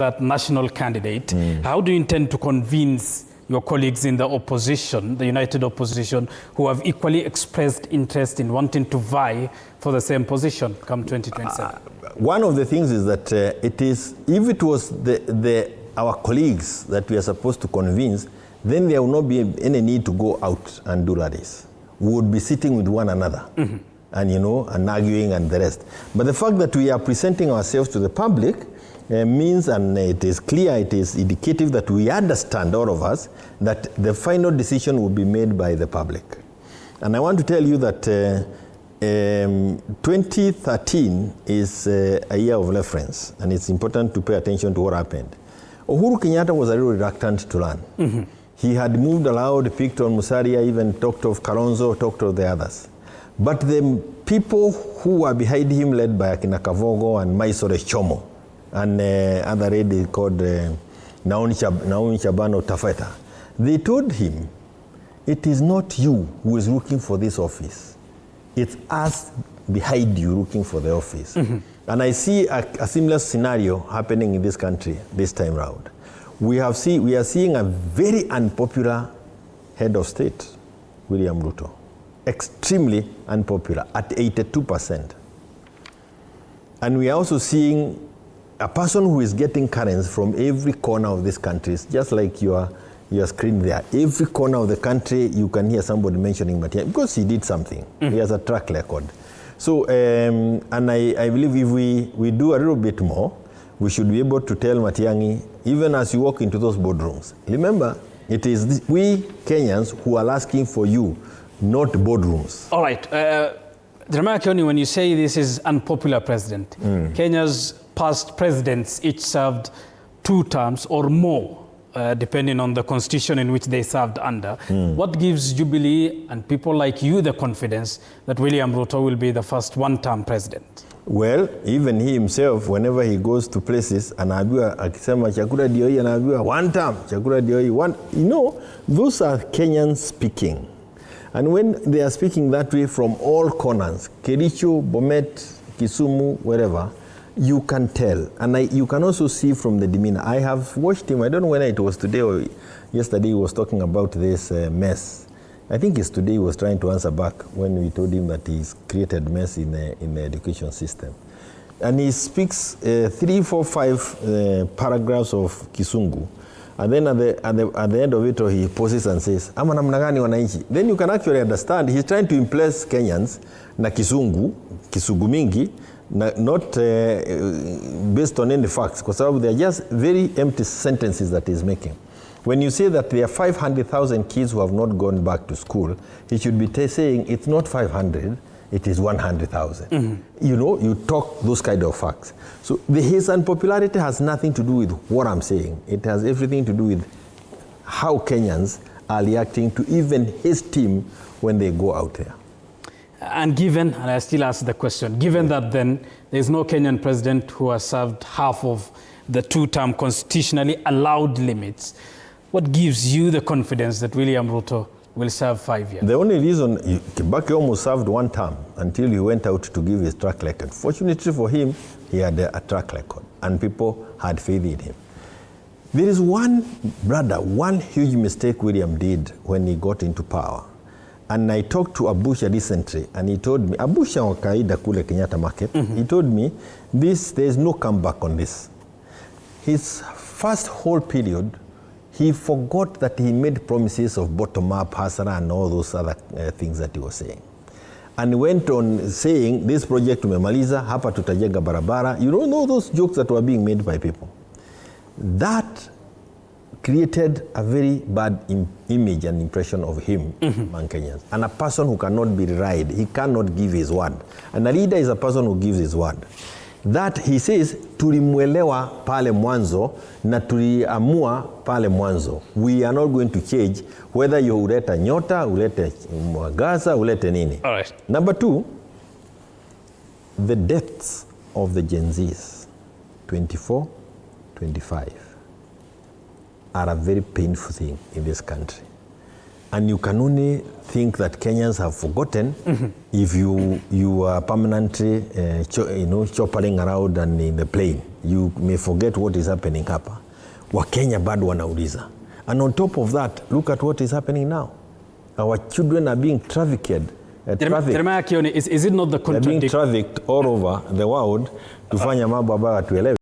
that national candidate. How do you intend to convince your colleagues in the opposition, the united opposition, who have equally expressed interest in wanting to vie for the same position come 2027? One of the things is that if it was our colleagues that we are supposed to convince, then there will not be any need to go out and do rallies. We would be sitting with one another and arguing and the rest. But the fact that we are presenting ourselves to the public means, and it is clear, it is indicative that we understand, all of us, that the final decision will be made by the public. And I want to tell you that 2013 is a year of reference, and it's important to pay attention to what happened. Uhuru Kenyatta was a little reluctant to run. He had moved aloud, picked on Musalia, even talked of Kalonzo, talked of the others. But the people who were behind him, led by Akina Kavogo and Maisore Chomo, and other lady called Naomi Chabano Tafeta, they told him, it is not you who is looking for this office. It's us behind you looking for the office. And I see a similar scenario happening in this country this time round. We are seeing a very unpopular head of state, William Ruto. Extremely unpopular at 82%. And we are also seeing a person who is getting currents from every corner of this country, just like your screen there. Every corner of the country, you can hear somebody mentioning Matiang'i because he did something. He has a track record. So, and I believe if we do a little bit more, we should be able to tell Matiang'i, even as you walk into those boardrooms, remember, it is we Kenyans who are asking for you, not boardrooms. All right. Jeremiah Kioni, when you say this is unpopular president, Kenya's past presidents each served 2 terms or more, depending on the constitution in which they served under. What gives Jubilee and people like you the confidence that William Ruto will be the first 1-term president? Well, even he himself, whenever he goes to places, anaambiwa akisema chakula ndio hii, anaambiwa 1 term, chakula ndio hii, those are Kenyans speaking. And when they are speaking that way from all corners, Kericho, Bomet, Kisumu, wherever, you can tell. And you can also see from the demeanor. I have watched him, I don't know whether it was today or yesterday, he was talking about this mess. I think it's today he was trying to answer back when we told him that he's created mess in the education system. And he speaks 3, 4, 5 paragraphs of Kizungu. And then at the end of it, he pauses and says, "Ama namna gani wananchi?" Then you can actually understand he's trying to impress Kenyans na Kizungu mingi, not based on any facts, because they are just very empty sentences that he's making. When you say that there are 500,000 kids who have not gone back to school, he should be saying it's not 500, it is 100,000. You talk those kind of facts. So his unpopularity has nothing to do with what I'm saying. It has everything to do with how Kenyans are reacting to even his team when they go out there. And given, and I still ask the question, given that then there's no Kenyan president who has served half of the 2-term constitutionally allowed limits, what gives you the confidence that William Ruto will serve 5 years? The only reason, Kibaki almost served 1 term until he went out to give his track record. Fortunately for him, he had a track record and people had faith in him. There is one huge mistake William did when he got into power. And I talked to Abusha recently, and he told me, Abusha wakaida kule Kenyatta Market, he told me, there is no comeback on this. His first whole period, he forgot that he made promises of bottom-up, hasara, and all those other things that he was saying. And went on saying, this project tumemaliza, hapa tutajenga barabara. You don't know those jokes that were being made by people. That created a very bad image and impression of him among Kenyans. And a person who cannot be relied, he cannot give his word. And a leader is a person who gives his word. That he says, tulimwelewa pale mwanzo na tuliamua pale mwanzo. We are not going to change whether you uleta nyota, ulete mwangaza, ulete nini. All right. Number 2, the deaths of the Gen Zs, 24, 25, are a very painful thing in this country. and you can only think that Kenyans have forgotten if you are permanently choppering around and in the plane. You may forget what is happening hapa. Wakenya bado wanauliza. And on top of that, look at what is happening now. Our children are being trafficked. Jeremiah Kioni, is it not the contradiction? They're being trafficked all over the world to fanya mambo ambayo hatuelewi.